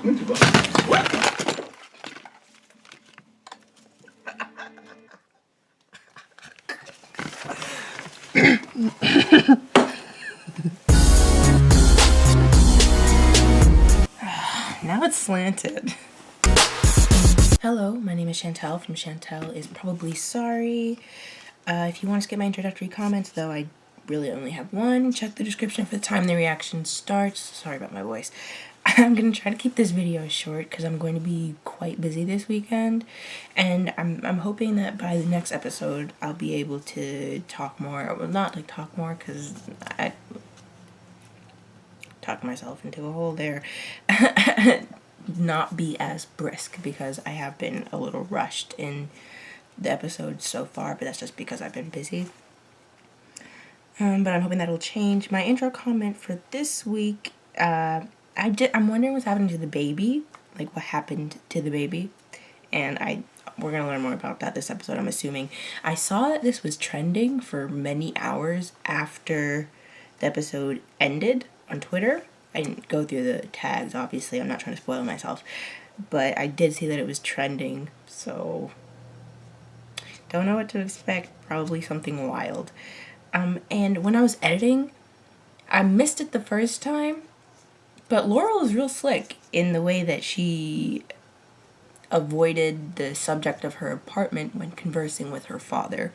Now it's slanted. Hello, my name is Shantel from Shantel is Probably Sorry. If you want to skip my introductory comments, though I really only have one, check the description for the time the reaction starts. Sorry about my voice. I'm going to try to keep this video short because I'm going to be quite busy this weekend, and I'm hoping that by the next episode I'll be able to talk more. Well, not like talk more because I talked myself into a hole there. Not be as brisk because I have been a little rushed in the episodes so far, but that's just because I've been busy. But I'm hoping that'll change. My intro comment for this week, I'm wondering what's happening to the baby, like what happened to the baby, and we're gonna learn more about that this episode, I'm assuming. I saw that this was trending for many hours after the episode ended on Twitter. I didn't go through the tags, obviously. I'm not trying to spoil myself, but I did see that it was trending, so don't know what to expect. Probably something wild. And when I was editing, I missed it the first time, but Laurel is real slick in the way that she avoided the subject of her apartment when conversing with her father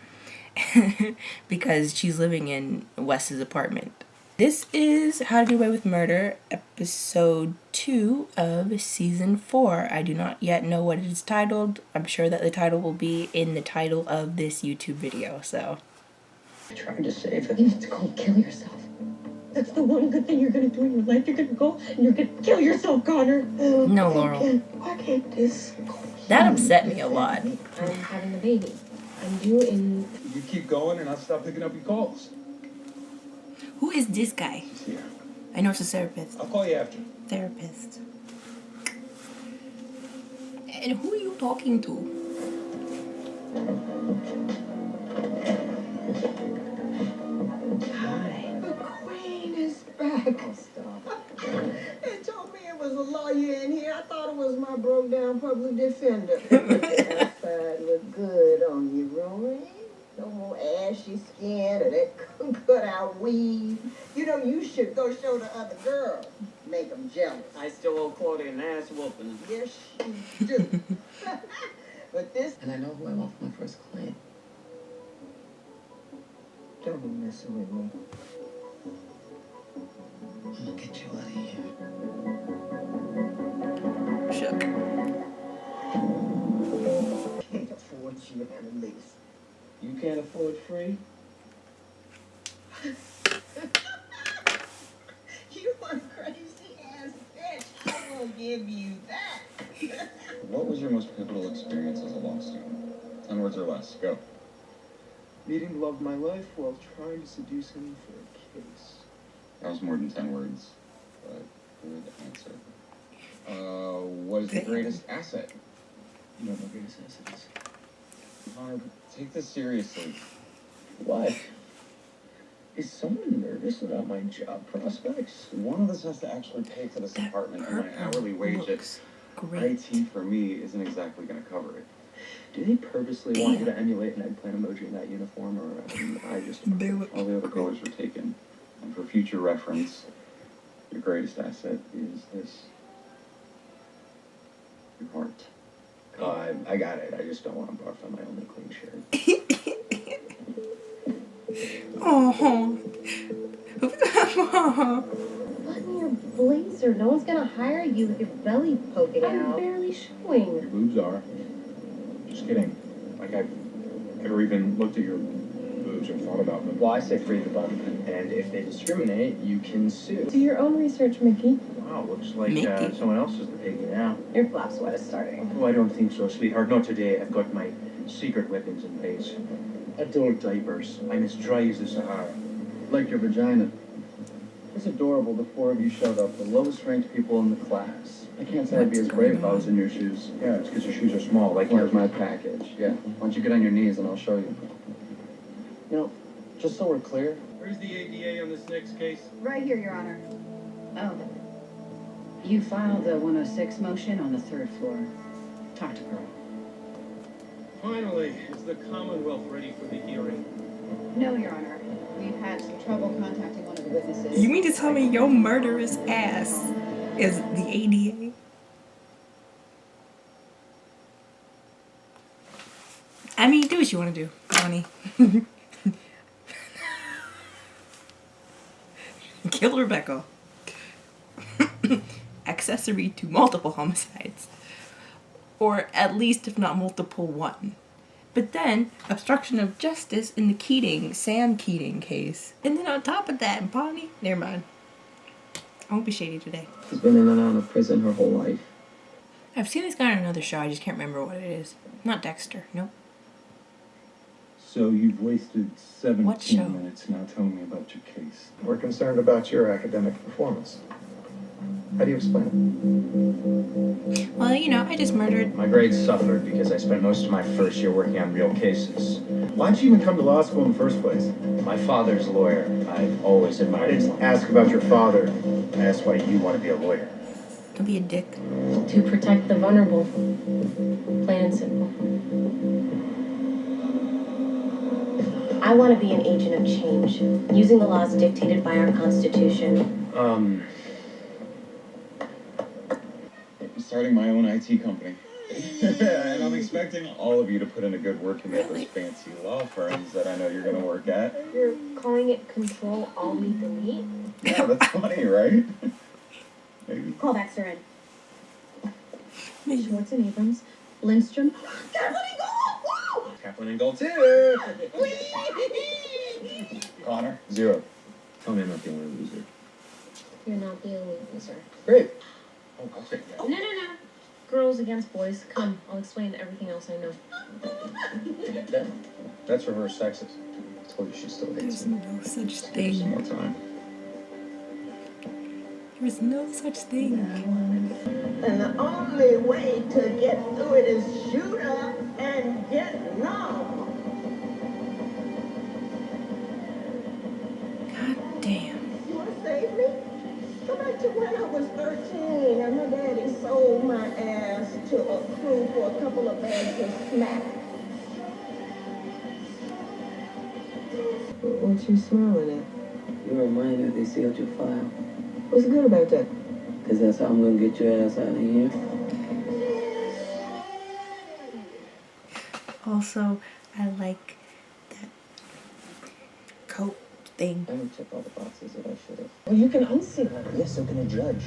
because she's living in Wes's apartment. This is How to Get Away with Murder, episode 2 of season 4. I do not yet know what it is titled. I'm sure that the title will be in the title of this YouTube video, so. I tried to save it. You have to go kill yourself. That's the one good thing you're gonna do in your life. You're gonna go and you're gonna kill yourself, Connor. No, Laurel. Why can't this go? That upset me a lot. I'm having a baby. I'm due in... You keep going and I'll stop picking up your calls. Who is this guy? Yeah. I know it's a therapist. I'll call you after. Therapist. And who are you talking to? Hi. The Queen is back. Oh, stop. They told me it was a lawyer in here. I thought it was my broke down public defender. Outside look good on you, Rory. No more ashy skin or that cut out weave. You know, you should go show the other girls. Make them jealous. I still owe Claudia an ass whooping. Yes, you do. But this... And I know who I want for my first client. Don't be messing with me. I'm gonna get you out of here. Shook. Can't afford you at least. You can't afford free? You a crazy ass bitch. I will give you that. What was your most pivotal experience as a law student? 10 words or less. Go. Meeting the love of my life while trying to seduce him for a kiss. That was more than 10 words, but good answer. What is the greatest asset? You know what my greatest asset is? Connor, take this seriously. What? Is someone nervous about my job prospects? One of us has to actually pay for this apartment, and my hourly wage at Looks great. IT for me isn't exactly going to cover it. Do they purposely want you to emulate an eggplant emoji in that uniform, or I just... All the other colors were taken. And for future reference, your greatest asset is this. Your heart. I got it. I just don't want to barf on my only clean shirt. Oh. What in your blazer? No one's gonna hire you with your belly poking I'm out. barely showing. Your boobs are. Just kidding. Like, I've never even looked at your boobs or thought about them. Well, I say free the button, and if they discriminate, you can sue. Do your own research, Mickey. Wow, looks like Mickey. someone else is the piggy now. Your flap sweat is starting. Oh, I don't think so, sweetheart. Not today. I've got my secret weapons in place. Adult diapers. I'm as dry as the Sahara. Like your vagina. It's adorable the four of you showed up, the lowest ranked people in the class. I can't say I'd be as brave if I was in your shoes. Yeah, it's because your shoes are small. Like Here's my package. Yeah. Why don't you get on your knees and I'll show you. You know, just so we're clear. Where's the ADA on this next case? Right here, Your Honor. Oh. You filed the 106 motion on the 3rd floor. Talk to Pearl. Finally, is the Commonwealth ready for the hearing? No, Your Honor. We've had some trouble contacting one of the witnesses. You mean to tell me your murderous ass is the ADA? I mean, do what you want to do, honey. Kill Rebecca. Accessory to multiple homicides. Or at least, if not multiple, one. But then, obstruction of justice in the Sam Keating case. And then on top of that, Bonnie. Never mind. I won't be shady today. She's been in and out of prison her whole life. I've seen this guy on another show, I just can't remember what it is. Not Dexter, nope. So you've wasted 17 What show? minutes now telling me about your case. We're concerned about your academic performance. How do you explain it? Well, you know, I just murdered. My grades suffered because I spent most of my first year working on real cases. Why'd you even come to law school in the first place? My father's a lawyer. I've always I admired his didn't ask about your father. I asked why you want to be a lawyer. Don't be a dick. To protect the vulnerable. Plain and simple. I want to be an agent of change, using the laws dictated by our Constitution. Starting my own IT company. And I'm expecting all of you to put in a good working at those fancy law firms that I know you're going to work at. You're calling it control all meet the meat? Yeah, that's funny, right? Maybe. Callbacks are in. Schwartz and Abrams. Lindstrom. Kaplan and Gold too. Connor, 0. Tell me I'm not the only loser. You're not the only loser. Great. Oh, I'll take that. No. Girls against boys. Come, I'll explain everything else I know. That's reverse sexism. I told you she still hates There's me. no such Some thing. more time. There's no such thing. And the only way to get through it is shoot up and get numb. God damn. You want to save me? Go back to when I was 13 and my daddy sold my ass to a crew for a couple of bags of smack. What you smiling at? You're a minor, they sealed your file. What's good about that? Because that's how I'm going to get your ass out of here. Also, I like that coat thing. I didn't check all the boxes that I should have. Well, you can unseal it. Yes, so can a judge.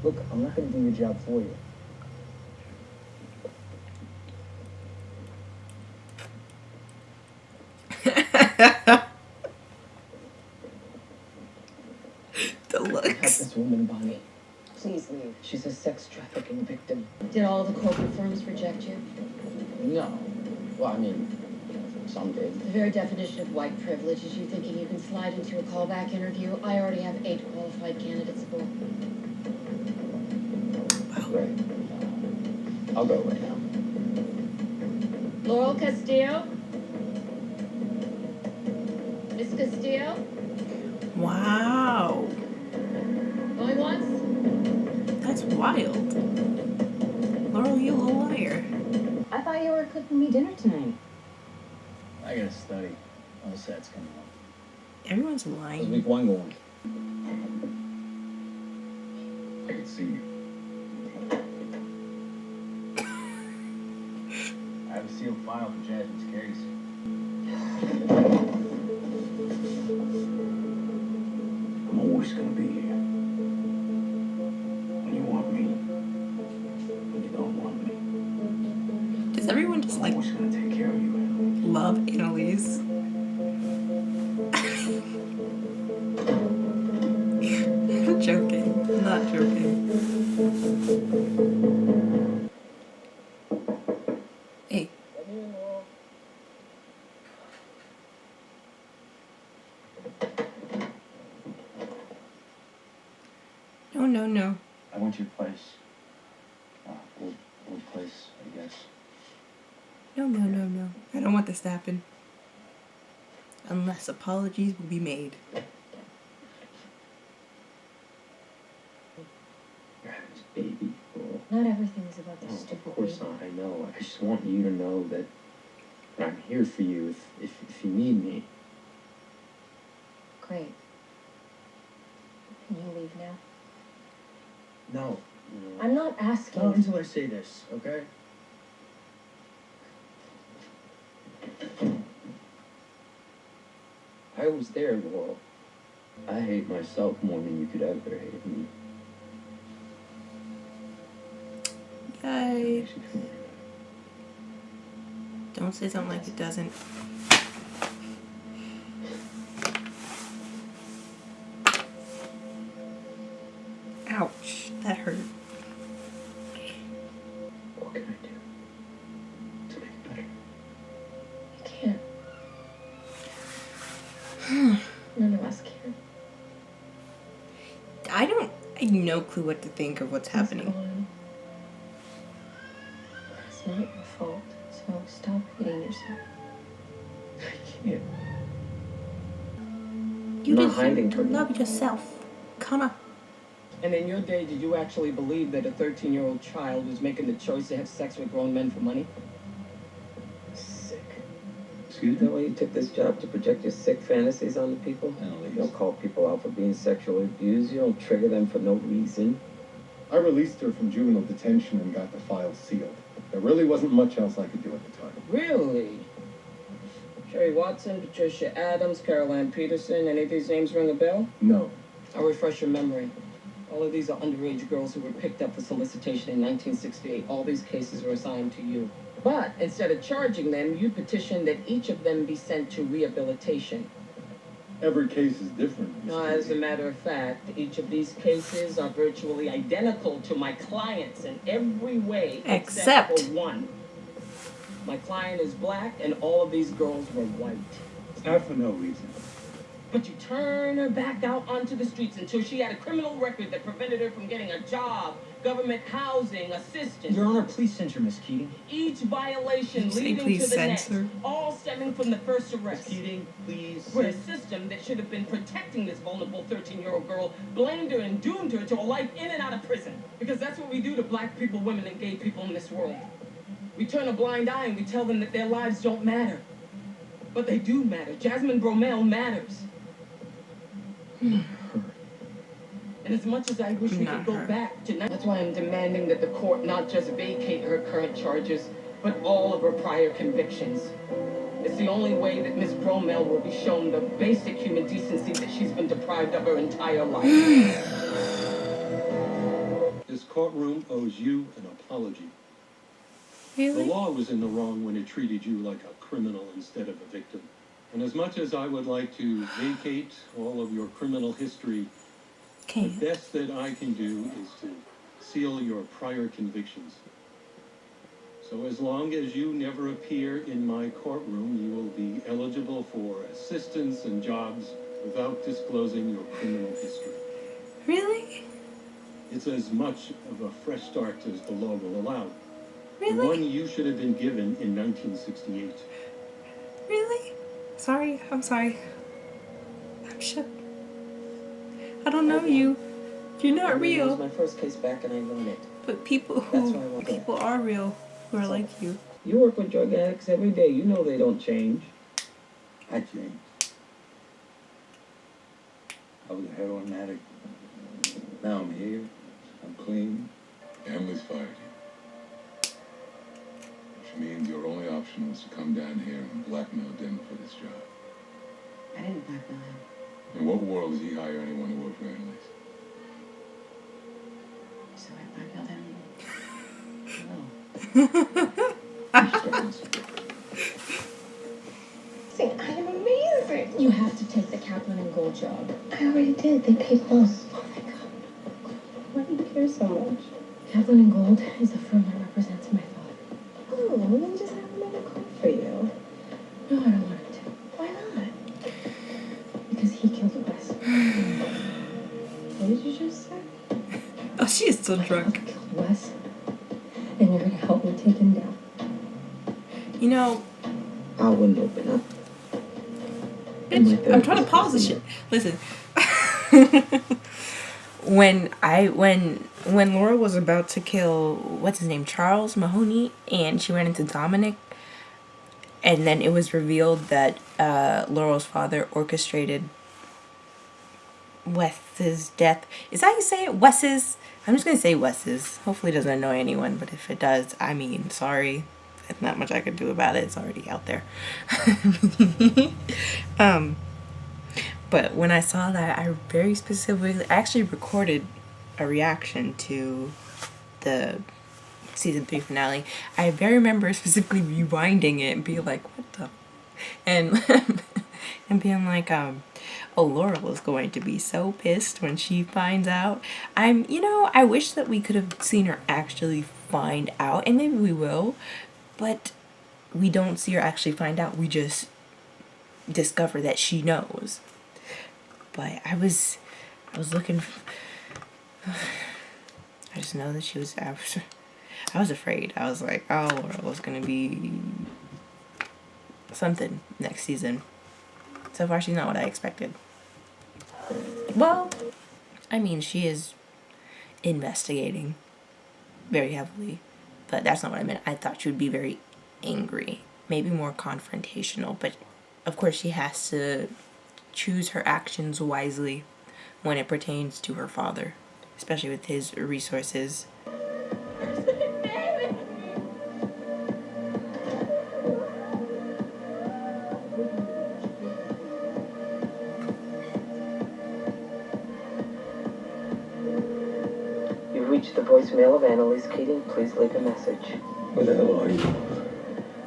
Look, I'm not going to do your job for you. The Help looks. this woman, Bonnie. Please leave. She's a sex trafficking victim. Did all the corporate firms reject you? No. Well, I mean, some did. The very definition of white privilege is you thinking you can slide into a callback interview. I already have 8 qualified candidates for. Right. I'll go right now. Laurel Castillo? Miss Castillo? Wow. Going once? That's wild. Laurel, you little liar. I thought you were cooking me dinner tonight. I gotta study. All the sets coming up. Everyone's How's lying. week 1 going? I can see you. I have a sealed file for Jasmine's case. I'm always gonna be here. When you want me. When you don't want me. Does everyone just I'm like always gonna take care of you, Annalise. love Annalise? I'm joking. I'm not joking. Hey. No. I went to your place. Old place, I guess. No. I don't want this to happen. Unless apologies will be made. You're having this baby fool. Not everything is about this Oh, stupid of course baby. not. I know. I just want you to know that I'm here for you if you need me. Great. Can you leave now? No. I'm not asking. Not until I say this, okay? I was there, Laurel. I hate myself more than you could ever hate me. Yay. Don't say something like it doesn't. Ouch, that hurt. What can I do to make it better? You can't. None of us can. I have no clue what to think of what's happening. It's not your fault, so stop hating yourself. I can't. You I'm not just hiding from you. love yourself. Come on. And in your day, did you actually believe that a 13-year-old child was making the choice to have sex with grown men for money? Sick. Excuse Is that me? why you took this job, to project your sick fantasies onto people? You don't call people out for being sexually abused. You don't trigger them for no reason. I released her from juvenile detention and got the file sealed. There really wasn't much else I could do at the time. Really? Sherry Watson, Patricia Adams, Caroline Peterson, any of these names ring a bell? No. I'll refresh your memory. All of these are underage girls who were picked up for solicitation in 1968. All these cases were assigned to you. But instead of charging them, you petitioned that each of them be sent to rehabilitation. Every case is different. Now, as a matter of fact, each of these cases are virtually identical to my client's in every way except for one. My client is black, and all of these girls were white. Not for no reason. But you turn her back out onto the streets until she had a criminal record that prevented her from getting a job, government housing, assistance. Your Honor, please censor Miss Keating. Each violation Say leading please to the censor. next, all stemming from the first Miss arrest. Keating, please. Where a system that should have been protecting this vulnerable 13-year-old girl blamed her and doomed her to a life in and out of prison. Because that's what we do to black people, women, and gay people in this world. We turn a blind eye and we tell them that their lives don't matter. But they do matter. Jasmine Bromell matters. And as much as I wish we could go back to... That's why I'm demanding that the court not just vacate her current charges, but all of her prior convictions. It's the only way that Miss Bromell will be shown the basic human decency that she's been deprived of her entire life. This courtroom owes you an apology. Really? The law was in the wrong when it treated you like a criminal instead of a victim. And as much as I would like to vacate all of your criminal history, the best that I can do is to seal your prior convictions. So as long as you never appear in my courtroom, you will be eligible for assistance and jobs without disclosing your criminal history. Really? It's as much of a fresh start as the law will allow. Really? The one you should have been given in 1968. Really? Sorry, I'm sorry. I'm shook. I don't know you. You're not It was real. my first case back and I won it. But people That's why I want that. people are real who are like you. You work with drug addicts every day. You know they don't change. I changed. I was a heroin addict. Now I'm here. I'm clean. Emily's fired you. Which means your only option was to come down here and blackmail Denver for this job. I didn't blackmail him. In what world does he hire anyone to work for Emily's? So I blackmailed him. See, I am amazing. You have to take the Kaplan and Gold job. I already did. They paid well. Oh my God. Why do you care so much? Kaplan and Gold is the firm that represents my father. Oh, well, then just have them make a call for you. No, I don't want him to. Why not? Because he killed Wes. What did you just say? Oh, she is still drunk. He killed Wes. And you're gonna help me take him down. You know, I wouldn't open up. bitch, I'm trying to pause this shit. Listen. when Laura was about to kill, what's his name, Charles Mahoney, and she ran into Dominic, and then it was revealed that Laurel's father orchestrated Wes's death. Is that how you say it? Wes's? I'm just gonna say Wes's. Hopefully it doesn't annoy anyone, but if it does, I mean, sorry. There's not much I could do about it. It's already out there. But when I saw that, I very specifically actually recorded a reaction to the season 3 finale. I very remember specifically rewinding it and being like, what the? And and being like, oh, Laurel is going to be so pissed when she finds out. I wish that we could have seen her actually find out, and maybe we will, but we don't see her actually find out. We just discover that she knows. But I was looking. I just know that she was. I was afraid. I was like, oh, Laurel is gonna be something next season. So far, she's not what I expected. Well, I mean, she is investigating very heavily, but that's not what I meant. I thought she would be very angry, maybe more confrontational, but of course she has to choose her actions wisely when it pertains to her father, especially with his resources. You've reached the voicemail of Annalise Keating. Please leave a message. Where the hell are you?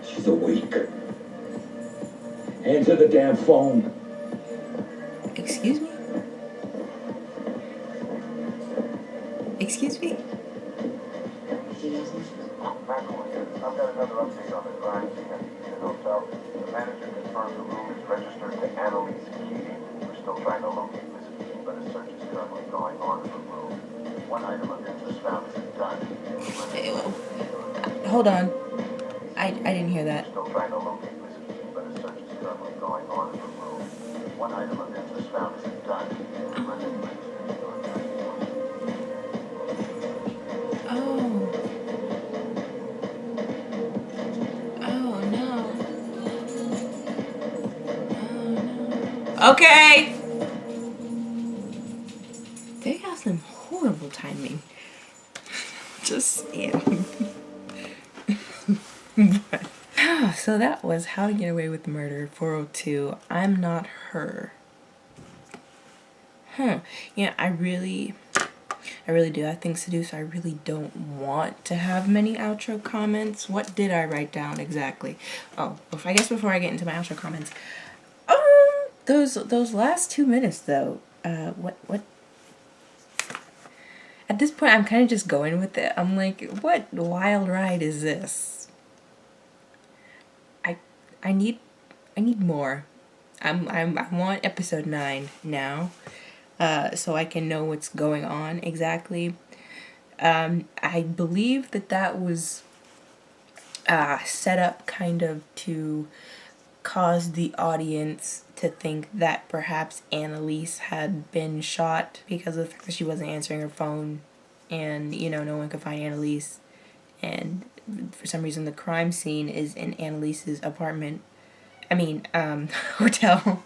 She's awake. Answer the damn phone. Excuse me? Excuse me? I've got another update on the crime scene at the Eastern Hotel. The manager confirmed the room is registered to Annalise Keating. We're still trying to locate Miss Keating, but a search is currently going on in the room. One item of interest found is a gun. Hold on. I didn't hear that. Still trying to locate Miss Keating, but a search is currently going on in the room. One item of interest found is a gun. Okay. They got some horrible timing. Just saying. So that was How to Get Away with Murder 402. I'm Not Her. Yeah, I really do have things to do, so I really don't want to have many outro comments. What did I write down exactly? Oh, I guess before I get into my outro comments, those last 2 minutes though, what? At this point, I'm kind of just going with it. I'm like, what wild ride is this? I need more. I want episode 9 now, so I can know what's going on exactly. I believe that was set up kind of to cause the audience to think that perhaps Annalise had been shot because of the fact that she wasn't answering her phone, and no one could find Annalise, and for some reason the crime scene is in Annalise's apartment. Hotel.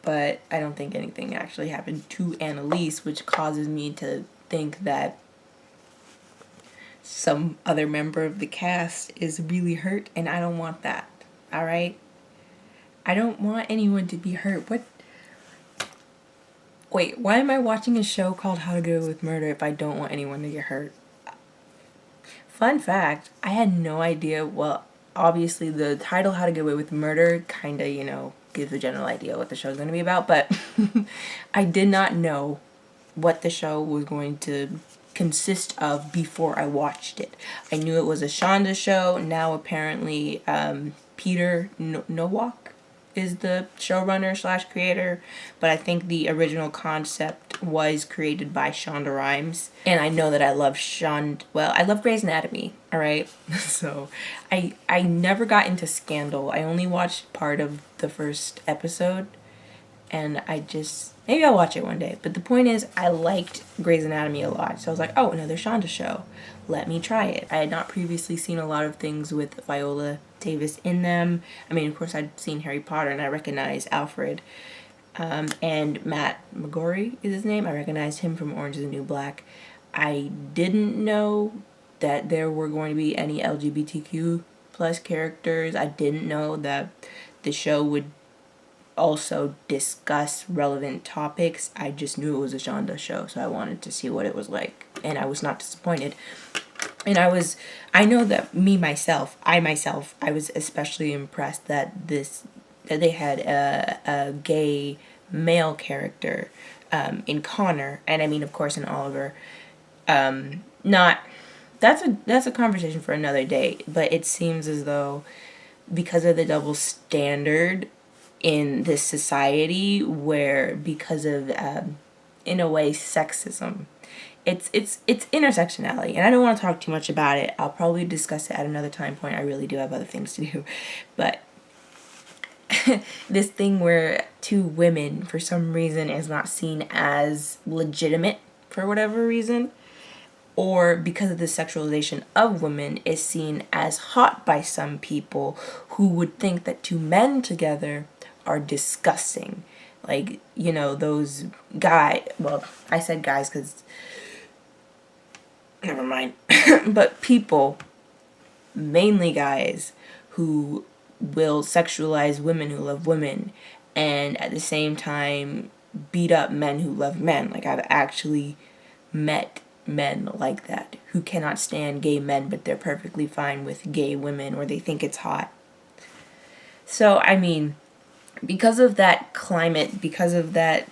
But I don't think anything actually happened to Annalise, which causes me to think that some other member of the cast is really hurt, and I don't want that. Alright? I don't want anyone to be hurt. What? Wait, why am I watching a show called How to Get Away with Murder if I don't want anyone to get hurt? Fun fact, I had no idea. Well, obviously the title How to Get Away with Murder kind of, gives a general idea what the show is going to be about, but I did not know what the show was going to consist of before I watched it. I knew it was a Shonda show. Now apparently Peter Nowak is the showrunner / creator, but I think the original concept was created by Shonda Rhimes, and I know that I love I love Grey's Anatomy, alright? So I never got into Scandal. I only watched part of the first episode, and I just, maybe I'll watch it one day. But the point is, I liked Grey's Anatomy a lot, so I was like, oh, another Shonda show. Let me try it. I had not previously seen a lot of things with Viola Davis in them. I mean, of course, I'd seen Harry Potter, and I recognized Alfred. And Matt McGorry is his name. I recognized him from Orange is the New Black. I didn't know that there were going to be any LGBTQ plus characters. I didn't know that the show would also discuss relevant topics. I just knew it was a Shonda show, so I wanted to see what it was like, and I was not disappointed. And I know that I was especially impressed that they had a gay male character in Connor, and I mean, of course, in Oliver. That's a conversation for another day, but it seems as though because of the double standard in this society, where because of in a way sexism, it's intersectionality, and I don't want to talk too much about it. I'll probably discuss it at another time point. I really do have other things to do, but this thing where two women for some reason is not seen as legitimate for whatever reason, or because of the sexualization of women is seen as hot by some people who would think that two men together are disgusting. Like, you know, those well, I said guys because, never mind, but people, mainly guys, who will sexualize women who love women and at the same time beat up men who love men. Like, I've actually met men like that who cannot stand gay men, but they're perfectly fine with gay women, or they think it's hot. So, I mean, because of that climate, because of that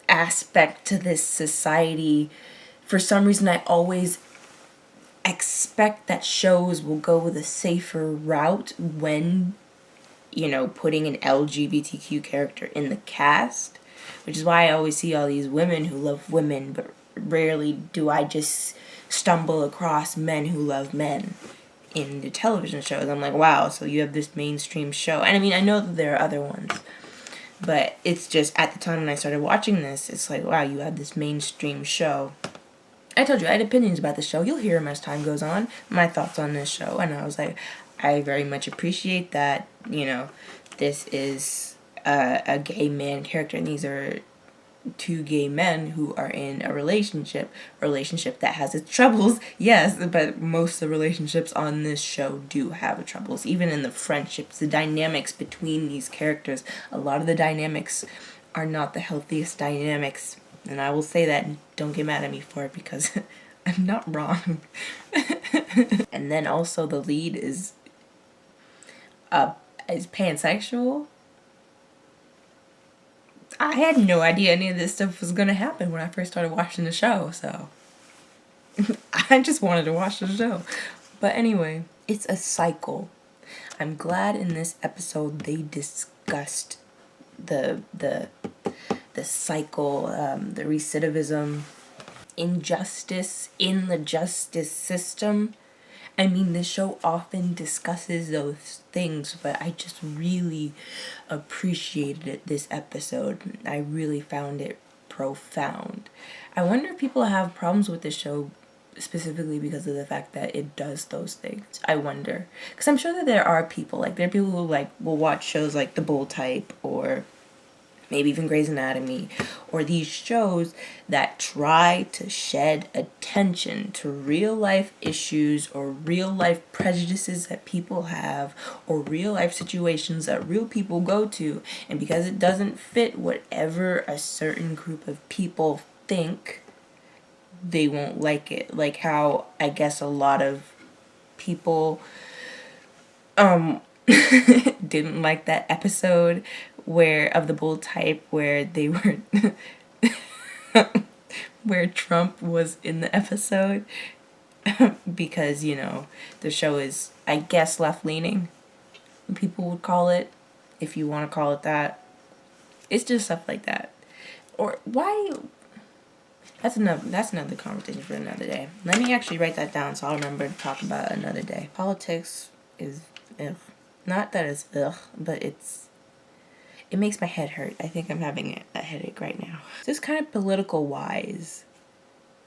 aspect to this society, for some reason I always expect that shows will go the safer route when, you know, putting an LGBTQ character in the cast, which is why I always see all these women who love women, but rarely do I just stumble across men who love men in the television shows. I'm like, wow, so you have this mainstream show. And I mean, I know that there are other ones, but it's just at the time when I started watching this, it's like, wow, you have this mainstream show. I told you I had opinions about the show. You'll hear them as time goes on, my thoughts on this show. And I was like, I very much appreciate that, you know, this is a gay man character, and these are two gay men who are in a relationship that has its troubles, yes, but most of the relationships on this show do have troubles. Even in the friendships, the dynamics between these characters, a lot of the dynamics are not the healthiest dynamics, and I will say that, and don't get mad at me for it because I'm not wrong. And then also the lead is pansexual. I had no idea any of this stuff was gonna happen when I first started watching the show, so I just wanted to watch the show. But anyway, it's a cycle. I'm glad in this episode they discussed the cycle, the recidivism, injustice in the justice system. I mean, the show often discusses those things, but I just really appreciated it this episode. I really found it profound. I wonder if people have problems with the show specifically because of the fact that it does those things. I wonder. Because I'm sure that there are people, like, there are people who, like, will watch shows like The Bold Type, or maybe even Grey's Anatomy, or these shows that try to shed attention to real life issues or real life prejudices that people have, or real life situations that real people go to, and because it doesn't fit whatever a certain group of people think, they won't like it. Like how I guess a lot of people didn't like that episode of The Bold Type where they were where Trump was in the episode because, you know, the show is, I guess, left-leaning, people would call it, if you want to call it that. It's just stuff like that. Or why? That's another conversation for another day. Let me actually write that down so I'll remember to talk about it another day. Politics is ugh. Not that it's ugh, but It makes my head hurt. I think I'm having a headache right now. Just kind of political wise.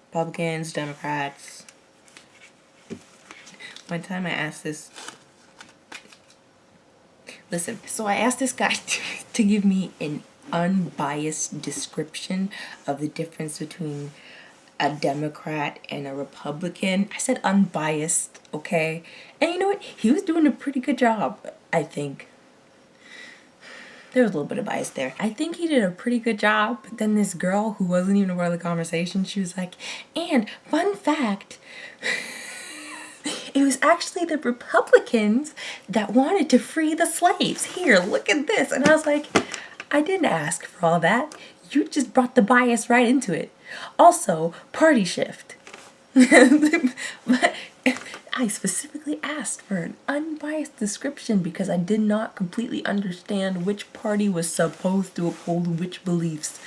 Republicans, Democrats. One time I asked this, listen, so I asked this guy to give me an unbiased description of the difference between a Democrat and a Republican. I said unbiased, okay? And you know what? He was doing a pretty good job, I think. There was a little bit of bias there. I think he did a pretty good job. But then this girl who wasn't even a part of the conversation, she was like, and fun fact, it was actually the Republicans that wanted to free the slaves. Here, look at this. And I was like, I didn't ask for all that. You just brought the bias right into it. Also, party shift. But I specifically asked for an unbiased description because I did not completely understand which party was supposed to uphold which beliefs.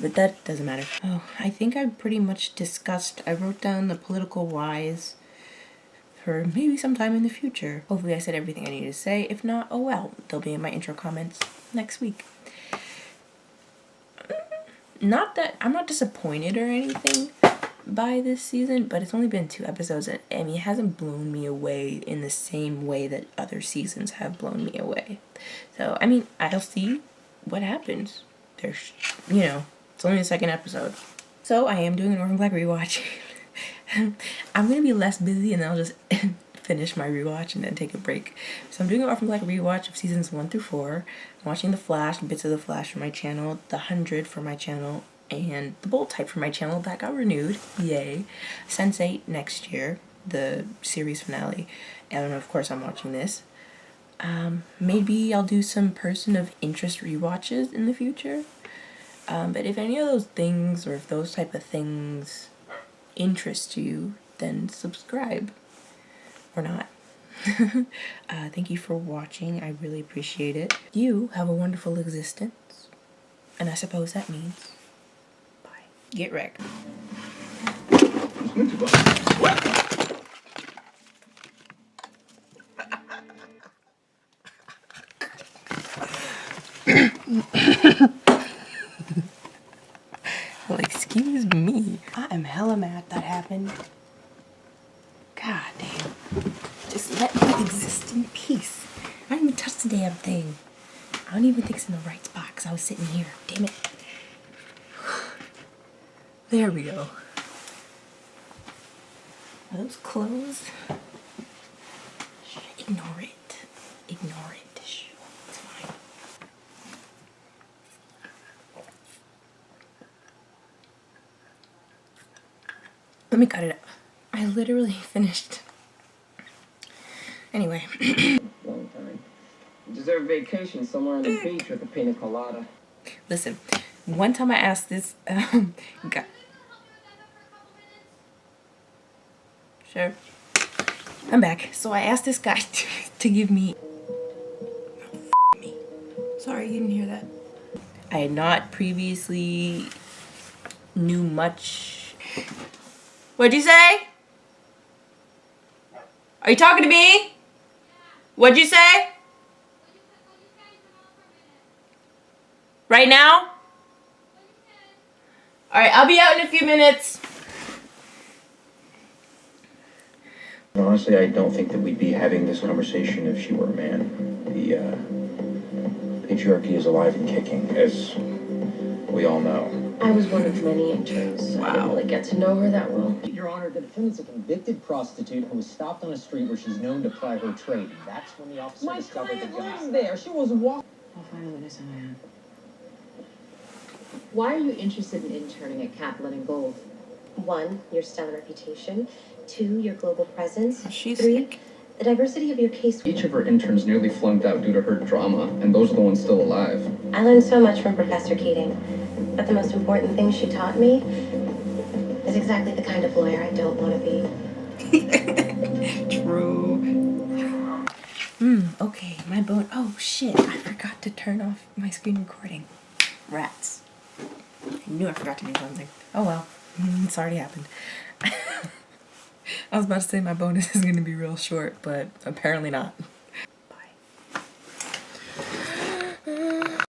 But that doesn't matter. Oh, I think I pretty much discussed, I wrote down the political whys for maybe sometime in the future. Hopefully I said everything I needed to say. If not, oh well, they'll be in my intro comments next week. Not that I'm not disappointed or anything by this season, but it's only been 2 episodes and I mean it hasn't blown me away in the same way that other seasons have blown me away. So I mean I'll see what happens. There's, you know, it's only the 2nd episode. So I am doing an Orphan Black rewatch. I'm gonna be less busy and then I'll just finish my rewatch and then take a break. So I'm doing an Orphan Black rewatch of seasons 1 through 4. I'm watching The Flash, bits of The Flash for my channel, The 100 for my channel, and The Bold Type for my channel. That got renewed. Yay. Sense8 next year, the series finale. And of course I'm watching this. Maybe I'll do some person of interest rewatches in the future. But if any of those things or if those type of things interest you, then subscribe. Or not. Thank you for watching. I really appreciate it. You have a wonderful existence. And I suppose that means bye. Get wrecked. Well, excuse me. I am hella mad that happened. God damn. Just let me exist in peace. I didn't even touch the damn thing. I don't even think it's in the right spot because I was sitting here. Damn it. There we go. Are those clothes? Ignore it. Ignore it. Shh. It's fine. Let me cut it up. I literally finished. Anyway. Long time. You deserve vacation somewhere on the beach with a pina colada. Listen, one time I asked this guy. Sure. I'm back. So I asked this guy to give me. Sorry, you didn't hear that. I had not previously knew much. What'd you say? Are you talking to me? What'd you say? Right now? Alright, I'll be out in a few minutes. Honestly, I don't think that we'd be having this conversation if she were a man. The patriarchy is alive and kicking, as we all know. I was one of many interns. I didn't really get to know her that well. Your Honor, the defendant's a convicted prostitute who was stopped on a street where she's known to ply her trade. That's when the officer discovered the gun. My client lives there. She was walking. I'll find a witness on my own. Why are you interested in interning at Kaplan and Gold? 1, your stellar reputation. 2, your global presence. She's 3, sick. the diversity of your case. Each of her interns nearly flunked out due to her drama, and those are the ones still alive. I learned so much from Professor Keating, but the most important thing she taught me is exactly the kind of lawyer I don't want to be. True. Okay, my bone. Oh shit, I forgot to turn off my screen recording. Rats. I knew I forgot to do something. Oh well, it's already happened. I was about to say my bonus is going to be real short, but apparently not.